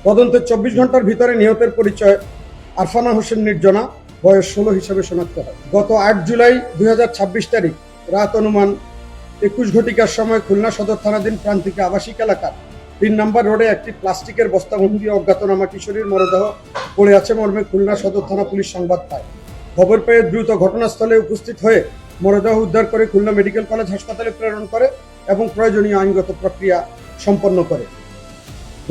তদন্তের ২৪ ঘন্টার ভিতরে নিহতের পরিচয় আরফানা হোসেন নির্জনা, বয়স ১৬ হিসেবে শনাক্ত হয়। গত ৮ জুলাই ২০২৬ তারিখ রাত অনুমান ২১ ঘটিকার সময় খুলনা সদর থানাধীন প্রান্তিক আবাসিক এলাকার ৩ নম্বর রোডে একটি প্লাস্টিকের বস্তাবন্দি অজ্ঞাতনামা কিশোরীর মরদেহ পড়ে আছে মর্মে খুলনা সদর থানা পুলিশ সংবাদ পায়। খবর পেয়ে দ্রুত ঘটনাস্থলে উপস্থিত হয়ে মরদেহ উদ্ধার করে খুলনা মেডিকেল কলেজ হাসপাতালে প্রেরণ করে এবং প্রয়োজনীয় আইনগত প্রক্রিয়া সম্পন্ন করে।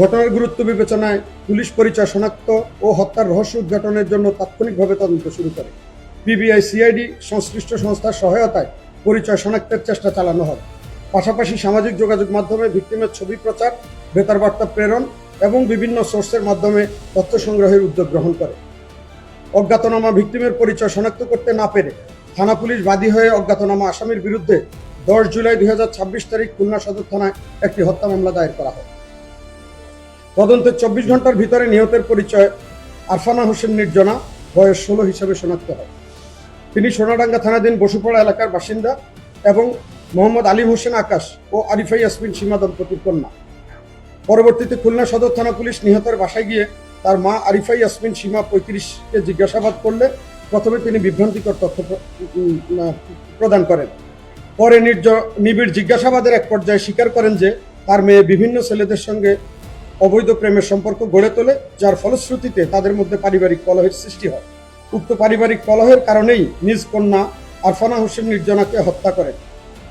ঘটনার গুরুত্ব বিবেচনায় পুলিশ পরিচয় শনাক্ত ও হত্যার রহস্য উদ্ঘাটনের জন্য তাৎক্ষণিকভাবে তদন্ত শুরু করে। পিবিআই সিআইডি সংশ্লিষ্ট সংস্থার সহায়তায় পরিচয় শনাক্তের চেষ্টা চালানো হয়। পাশাপাশি সামাজিক যোগাযোগ মাধ্যমে ভিকটিমের ছবি প্রচার, বেতার বার্তা প্রেরণ এবং বিভিন্ন সোর্সের মাধ্যমে তথ্য সংগ্রহের উদ্যোগ গ্রহণ করে। অজ্ঞাতনামা ভিকটিমের পরিচয় শনাক্ত করতে না পেরে থানা পুলিশ বাদী হয়ে অজ্ঞাতনামা আসামির বিরুদ্ধে ১০ জুলাই ২০২৬ তারিখ খুলনা সদর থানায় একটি হত্যা মামলা দায়ের করা হয়। তদন্তের ২৪ ঘন্টার ভিতরে নিহতের পরিচয় আরফানা হোসেন নির্জনা, বয়স ১৬ হিসেবে শনাক্ত হয়। তিনি সোনাডাঙ্গা থানাধীন বসুপাড়া এলাকার বাসিন্দা এবং মোহাম্মদ আলিম হোসেন আকাশ ও আরিফা ইয়াসমিন সীমা দম্পতির কন্যা। পরবর্তীতে খুলনা সদর থানা পুলিশ নিহতের বাসায় গিয়ে তার মা আরিফা ইয়াসমিন সীমা ৩৫কে জিজ্ঞাসাবাদ করলে প্রথমে তিনি বিভ্রান্তিকর তথ্য প্রদান করেন। পরে নিবিড় জিজ্ঞাসাবাদের এক পর্যায়ে স্বীকার করেন যে তার মেয়ে বিভিন্ন ছেলেদের সঙ্গে অবৈধ প্রেমের সম্পর্ক গড়ে তোলে, যার ফলশ্রুতিতে তাদের মধ্যে পারিবারিক কলহের সৃষ্টি হয়। উক্ত পারিবারিক কলহের কারণেই নিজ কন্যা আরফানা হোসেন নির্জনাকে হত্যা করেন।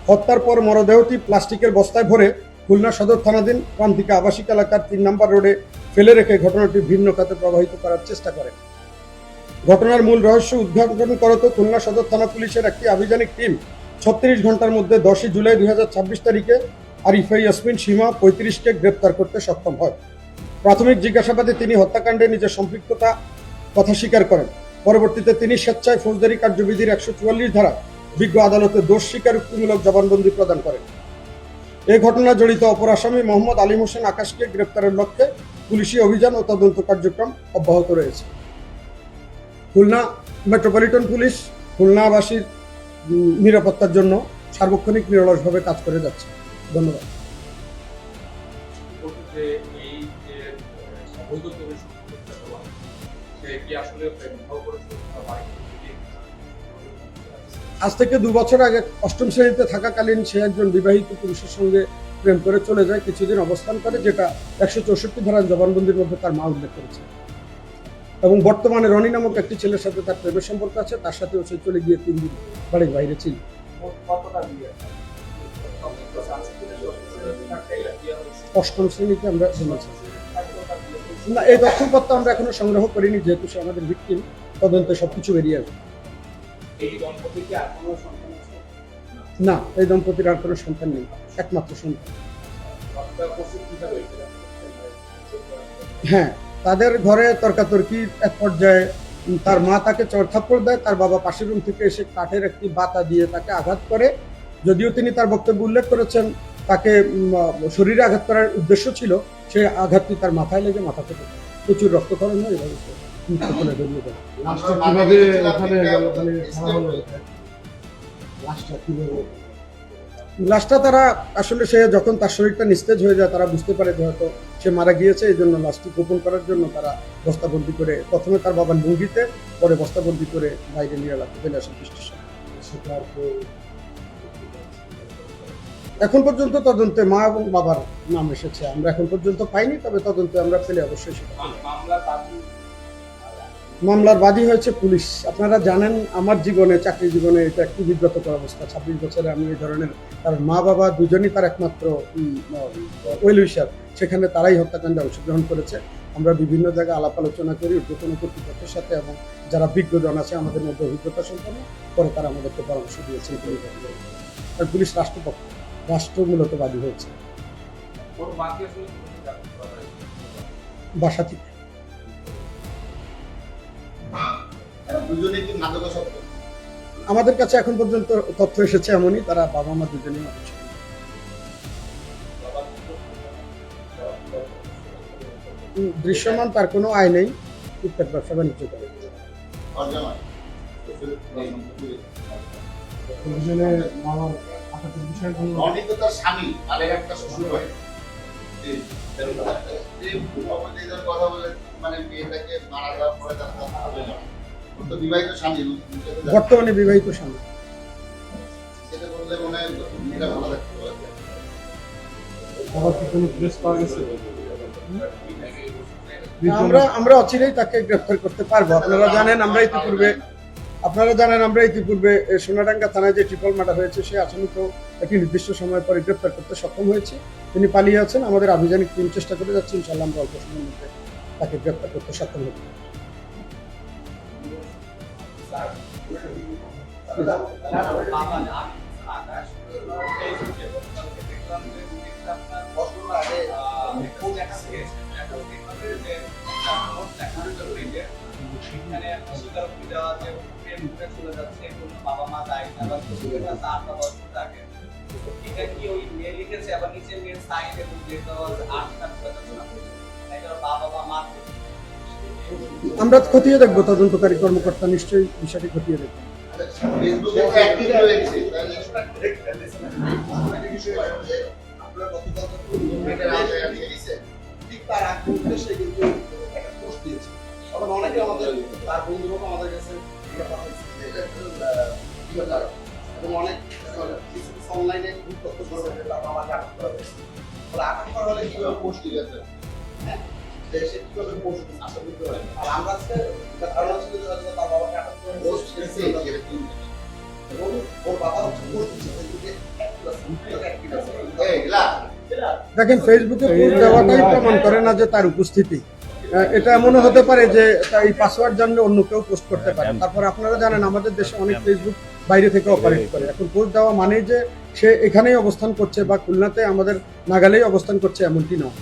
হত্যার পর মরদেহটি প্লাস্টিকের বস্তায় ভরে খুলনা সদর থানাধীন প্রান্তিক আবাসিক এলাকার ৩ নম্বর রোডে ফেলে রেখে ঘটনাটি ভিন্ন খাতে প্রবাহিত করার চেষ্টা করেন। ঘটনার মূল রহস্য উদ্ঘাটন করতে খুলনা সদর থানা পুলিশের একটি আভিযানিক টিম ৩৬ ঘন্টার মধ্যে ১০ জুলাই ২০২৬ তারিখে আরিফা ইয়াসমিন সীমা ৩৫কে গ্রেপ্তার করতে সক্ষম হয়। প্রাথমিক জিজ্ঞাসাবাদে তিনি হত্যাকাণ্ডে নিজের সম্পৃক্ততা কথা স্বীকার করেন। পরবর্তীতে তিনি স্বেচ্ছায় ফৌজদারি কার্যবিধির ১৪৪ ধারা বিজ্ঞ আদালতে দোষ স্বীকারোক্তিমূলক জবানবন্দি প্রদান করেন। এই ঘটনা জড়িত অপর আসামি মোহাম্মদ আলিম হোসেন আকাশকে গ্রেপ্তারের লক্ষ্যে পুলিশি অভিযান ও তদন্ত কার্যক্রম অব্যাহত রয়েছে। খুলনা মেট্রোপলিটন পুলিশ খুলনাবাসীর নিরাপত্তার জন্য সার্বক্ষণিক নিরলসভাবে কাজ করে যাচ্ছে। ধন্যবাদ। আজ থেকে ২ বছর আগে ৮ম শ্রেণীতে থাকাকালীন সে একজন বিবাহিত পুরুষের সঙ্গে প্রেম করে চলে যায়, কিছুদিন অবস্থান করে, যেটা ১৬৪ ধারার জবানবন্দির মধ্যে তার মা উল্লেখ করেছে। এবং বর্তমানে রনি নামক একটি ছেলের সাথে তার প্রেমের সম্পর্ক আছে, তার সাথেও সে চলে গিয়ে ৩ দিন বাড়ির বাইরে ছিল। অষ্টম শ্রেণীতে আমরা জেনেছি। না, এই তথ্যপত্র আমরা এখনো সংগ্রহ করিনি, যেহেতু সে আমাদের ভিকটিম। তদন্তে সবকিছু বেরিয়ে আসবে। না, এই দম্পতির আর কোনো সন্তান নেই, একমাত্র সন্তান। হ্যাঁ, তাদের ঘরে তর্কাতর্কি এক পর্যায়ে তার মা তাকে চড়থাপ্পড় দেয়, তার বাবা পাশের রুম থেকে এসে কাঠের একটি বাতা দিয়ে তাকে আঘাত করে। যদিও তিনি তার বক্তব্যে উল্লেখ করেছেন তাকে শরীরে আঘাত করার উদ্দেশ্য ছিল, সেই আঘাতটি তার মাথায় লেগে মাথা থেকে প্রচুর রক্তক্ষরণ হয়, এভাবে লাশটা তারা আসলে সে যখন তার শরীরটা নিস্তেজ হয়ে যায় তারা বুঝতে পারে যে হয়তো সে মারা গিয়েছে, এই জন্য লাশটি গোপন করার জন্য তারা বস্তাবন্দি করে, প্রথমে তার বাবার লুঙ্গিতে, পরে বস্তাবন্দি করে বাইরে নিয়ে ফেলে আসে বৃষ্টির সময়। এখন পর্যন্ত তদন্তে মা এবং বাবার নাম এসেছে, আমরা এখন পর্যন্ত পাইনি, তবে তদন্তে আমরা পেলে অবশ্যই সেটা। মামলার বাদী হয়েছে পুলিশ। আপনারা জানেন আমার জীবনে, চাকরি জীবনে এটা একটি বিব্রতকর অবস্থা। ২৬ বছরে আমি এই ধরনের, কারণ মা বাবা দুজনই তার একমাত্র ওয়েল উইশার, সেখানে তারাই হত্যাকাণ্ডে অংশগ্রহণ করেছে। আমরা বিভিন্ন জায়গায় আলাপ আলোচনা করি ঊর্ধ্বতন কর্তৃপক্ষের সাথে, এবং যারা বিজ্ঞজন আছে আমাদের মধ্যে অভিজ্ঞতা সম্পন্ন, পরে তারা আমাদেরকে পরামর্শ দিয়েছেন। আর পুলিশ রাষ্ট্রপক্ষ, রাষ্ট্র মূলত বাদী হয়েছে বাসা থেকে। আমাদের কাছে এখন পর্যন্ত তথ্য এসেছে এমনই, তারা বাবা মা দুজনেই মারা। দৃশ্যমান তার কোনো আয় নেই, টুকটাক ব্যবসা বাণিজ্য করে। যে অপরাধীদের কথা বলে মানে মেয়েটাকে মারা যাওয়ার পরে তার কথা হবে না। ওর তো বিবাহিত স্বামী, বর্তমানে বিবাহিত স্বামী। সেটা বললে মনে হয় মেয়েটা ভালো থাকতে পারে। আবার কি কোনো প্রেস পাওয়া গেছে? আমরা অচিরেই তাকে গ্রেফতার করতে পারবো। আপনারা জানেন আমরা ইতিপূর্বে সোনাডাঙ্গা থানায় যে ট্রিপল মার্ডার হয়েছে সে আসামিকেও একটি নির্দিষ্ট সময় পরে গ্রেফতার করতে সক্ষম হয়েছে। তিনি পালিয়ে আছেন। আমাদের আভিযানিক টিম চেষ্টা করে যাচ্ছে, ইনশাআল্লাহ আমরা অল্প সময়ের মধ্যে তাকে গ্রেফতার করতে সক্ষম হব। আমরা খতিয়ে দেখবো, তদন্তকারী কর্মকর্তা নিশ্চয়ই বিষয়টি খতিয়ে দেখবেন। ফেসবুকে তো অ্যাক্টিভ হয়ে গেছে, আপনারা গতকাল মেয়েটার আগে দিয়ে দিছে, ঠিক তার আগ মুহূর্তে সে কিন্তু একটা পোস্ট দিয়েছে। তখন অনেকে আমাদের তার বন্ধুরা আমাদের কাছে এবং অনেক অনলাইনে খুব তথ্য করবে, তারপর আমাকে আটক করা হয়েছে। আটক করা হলে কিভাবে পোস্ট দিবে? হ্যাঁ, সে কিভাবে পোস্ট আসলে বুঝতে পারেন। আর আমরা আজকে ধারণা ছিল যে হয়তো তার বাবাকে আটক করে পোস্ট দিয়েছে এবং ওর বাবা হচ্ছে পোস্ট দিচ্ছে ফেসবুকে অ্যাক্টিভ আছে। দেখেন, ফেসবুকে পোস্ট দেওয়াটাই প্রমাণ করে না যে তার উপস্থিতি। এটা এমনও হতে পারে যে এই পাসওয়ার্ড জানলে অন্য কেউ পোস্ট করতে পারে। তারপর আপনারা জানেন আমাদের দেশে অনেক ফেসবুক বাইরে থেকে অপারেট করে। এখন পোস্ট দেওয়া মানে যে সে এখানেই অবস্থান করছে বা খুলনাতে আমাদের নাগালেই অবস্থান করছে এমনটি নয়।